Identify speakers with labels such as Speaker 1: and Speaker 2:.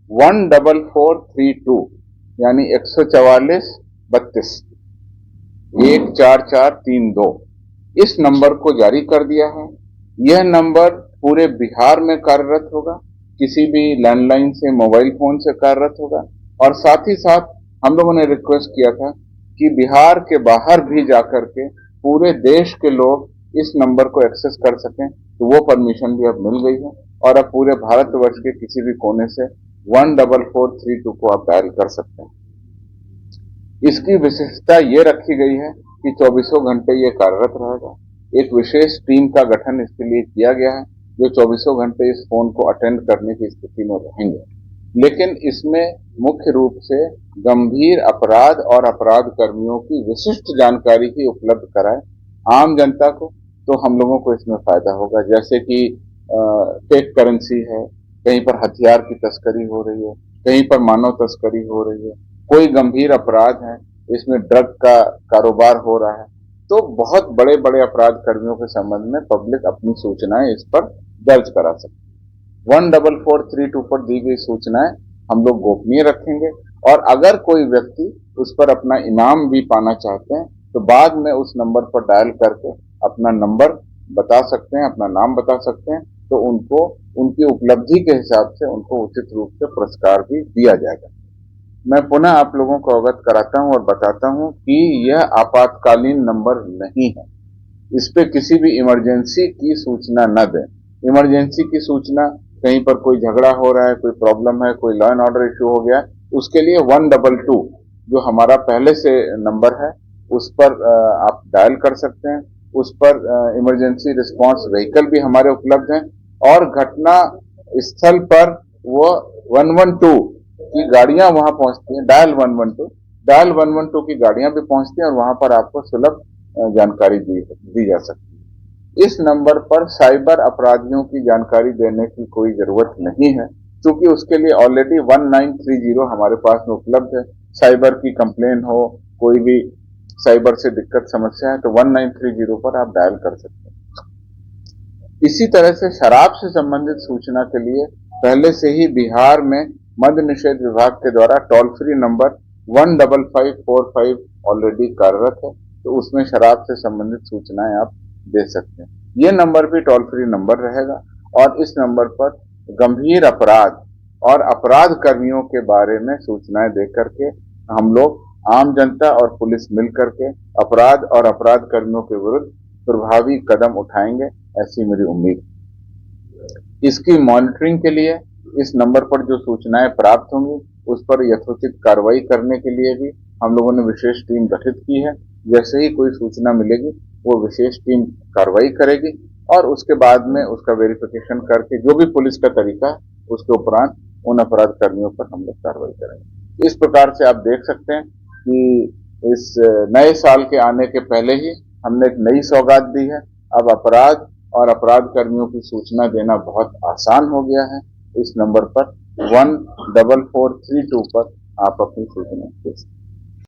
Speaker 1: 14432 यानी 144 32 14432 इस नंबर को जारी कर दिया है। यह नंबर पूरे बिहार में कार्यरत होगा, किसी भी लैंडलाइन से, मोबाइल फोन से कार्यरत होगा। और साथ ही साथ हम लोगों ने रिक्वेस्ट किया था कि बिहार के बाहर भी जाकर के पूरे देश के लोग इस नंबर को एक्सेस कर सकें, तो वो परमिशन भी अब मिल गई है और अब पूरे भारतवर्ष के किसी भी कोने से 14432 को आप डायल कर सकते हैं। इसकी विशिष्टता ये रखी गई है कि 24 घंटे ये कार्यरत रहेगा। एक विशेष टीम का गठन इसके लिए किया गया है जो 24 घंटे इस फोन को अटेंड करने की स्थिति में रहेंगे। लेकिन इसमें मुख्य रूप से गंभीर अपराध और अपराध कर्मियों की विशिष्ट जानकारी ही उपलब्ध कराए आम जनता को, तो हम लोगों को इसमें फायदा होगा। जैसे कि फेक करेंसी है, कहीं पर हथियार की तस्करी हो रही है, कहीं पर मानव तस्करी हो रही है, कोई गंभीर अपराध है, इसमें ड्रग का कारोबार हो रहा है, तो बहुत बड़े बड़े अपराध कर्मियों के संबंध में पब्लिक अपनी सूचनाएं इस पर दर्ज करा सकती है। 14432 पर दी गई सूचनाएं हम लोग गोपनीय रखेंगे और अगर कोई व्यक्ति उस पर अपना इनाम भी पाना चाहते हैं तो बाद में उस नंबर पर डायल करके अपना नंबर बता सकते हैं, अपना नाम बता सकते हैं, तो उनको उनकी उपलब्धि के हिसाब से उनको उचित रूप से पुरस्कार भी दिया जाएगा। मैं पुनः आप लोगों को अवगत कराता हूं और बताता हूं कि यह आपातकालीन नंबर नहीं है। इस पे किसी भी इमरजेंसी की सूचना न दें। इमरजेंसी की सूचना, कहीं पर कोई झगड़ा हो रहा है, कोई प्रॉब्लम है, कोई लॉ एंड ऑर्डर इश्यू हो गया, उसके लिए 122 जो हमारा पहले से नंबर है उस पर आप डायल कर सकते हैं। उस पर इमरजेंसी रिस्पांस व्हीकल भी हमारे उपलब्ध हैं और घटना स्थल पर वो 112 की गाड़ियां वहां पहुंचती हैं। डायल 112 की गाड़ियां भी पहुंचती हैं और वहां पर आपको सुलभ जानकारी दी जा सकती है। इस नंबर पर साइबर अपराधियों की जानकारी देने की कोई जरूरत नहीं है, क्योंकि उसके लिए ऑलरेडी 1930 हमारे पास में उपलब्ध है। साइबर की कंप्लेन हो, कोई भी साइबर से दिक्कत समस्या है, तो 1930 पर आप डायल कर सकते हैं। इसी तरह से शराब से संबंधित सूचना के लिए पहले से ही बिहार में मद्य निषेध विभाग के द्वारा टोल फ्री नंबर 15545 ऑलरेडी कार्यरत है, तो उसमें शराब से संबंधित सूचनाएं आप दे सकते हैं। ये नंबर भी टोल फ्री नंबर रहेगा और इस नंबर पर गंभीर अपराध और अपराध कर्मियों के बारे में सूचनाएं दे करके हम लोग, आम जनता और पुलिस मिल करके अपराध और अपराध कर्मियों के विरुद्ध प्रभावी कदम उठाएंगे, ऐसी मेरी उम्मीद। इसकी मॉनिटरिंग के लिए इस नंबर पर जो सूचनाएं प्राप्त होंगी उस पर यथोचित कार्रवाई करने के लिए भी हम लोगों ने विशेष टीम गठित की है। जैसे ही कोई सूचना मिलेगी वो विशेष टीम कार्रवाई करेगी और उसके बाद में उसका वेरिफिकेशन करके जो भी पुलिस का तरीका है उसके उपरांत उन अपराध कर्मियों पर हम लोग कार्रवाई करेंगे। इस प्रकार से आप देख सकते हैं कि इस नए साल के आने के पहले ही हमने एक नई सौगात दी है। अब अपराध और अपराध कर्मियों की सूचना देना बहुत आसान हो गया है। इस नंबर पर 14432 पर आप अपनी सूचना दे सकते हैं।